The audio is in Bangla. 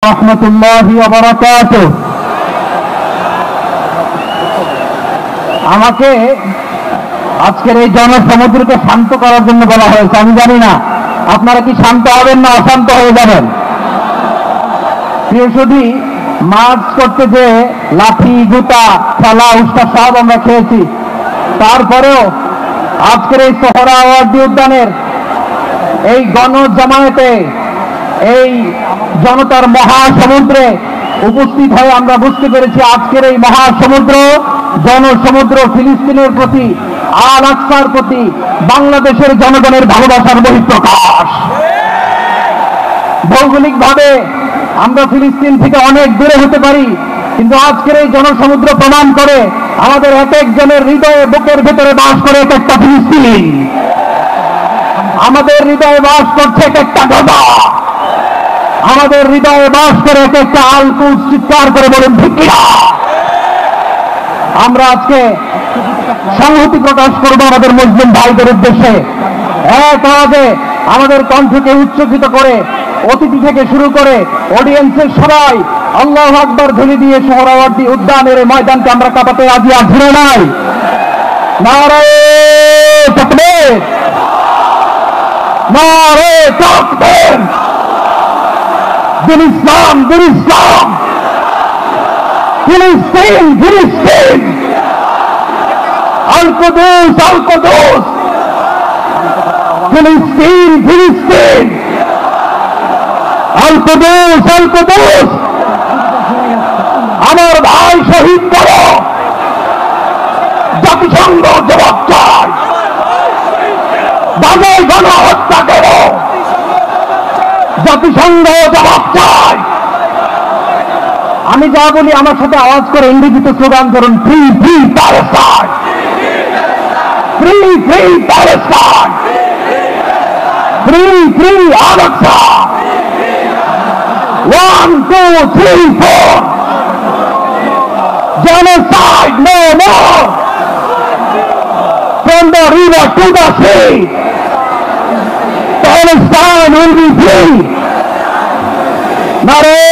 রহমতুল্লাহি ওয়া বারাকাতুহু। আমাকে আজকের এই জনসমুদ্রকে শান্ত করার জন্য বলা হয়েছে। আমি জানি না আপনারা কি শান্ত হবেন না অশান্ত হয়ে যাবেন। প্রিয় সুধী, মাছ করতে যে লাঠি জুতা খেলা উস্কা সব আমরা খেয়েছি, তারপরেও আজকের এই সোহরাওয়ার্দী উদ্যানের এই গণজামায়াতে এই জনতার মহাসমুদ্রে উপস্থিত হয়ে আমরা বুঝতে পেরেছি আজকের এই মহাসমুদ্র জনসমুদ্র ফিলিস্তিনের প্রতি, আল আকসার প্রতি বাংলাদেশের জনগণের ভালোবাসার বহিঃপ্রকাশ। ভৌগোলিকভাবে আমরা ফিলিস্তিন থেকে অনেক দূরে হতে পারি, কিন্তু আজকের এই জনসমুদ্র প্রমাণ করে আমাদের এক একজনের হৃদয়ে বুকের ভেতরে বাস করে এক একটা ফিলিস্তিন। আমাদের হৃদয়ে বাস করছে এক একটা গাজা, আমাদের হৃদয়ে বাস করে এক একটা আল কুদস। চিৎকার করে বলুন ঠিক কিনা? আমরা আজকে সংহতি প্রকাশ করব আমাদের মুসলিম ভাইদের উদ্দেশ্যে। এক আওয়াজে আমাদের কণ্ঠকে উচ্চকিত করে অতিথি থেকে শুরু করে অডিয়েন্সের সবাই আল্লাহু আকবার ধ্বনি দিয়ে সোহরাওয়ার্দী উদ্যানের এই ময়দানকে আমরা কাঁপাতে রাজি আছি না নাই? নারে তাকবীর, নারে তাকবীর। দিন ইসলাম, দিন ইসলাম। ফিলিস্তিন, ফিলিস্তিন। আল কুদস, আল কুদস। ফিলিস্তিন, ফিলিস্তিন। আল কুদস, আল কুদস। আমার ভাই শহীদ করো, জাতিসংঘ জবাব চায়। গাজায় গণহত্যা করো, জাতিসংঘ জবাব চায়। আমি যা বলি আমার সাথে আওয়াজ করে ইংরেজিতে স্লোগান করুন, free free Palestine, free free Palestine, free free Al Aqsa. 1, 2, 3, 4. Genocide no more. From the river to the sea, Palestine will be free. Nare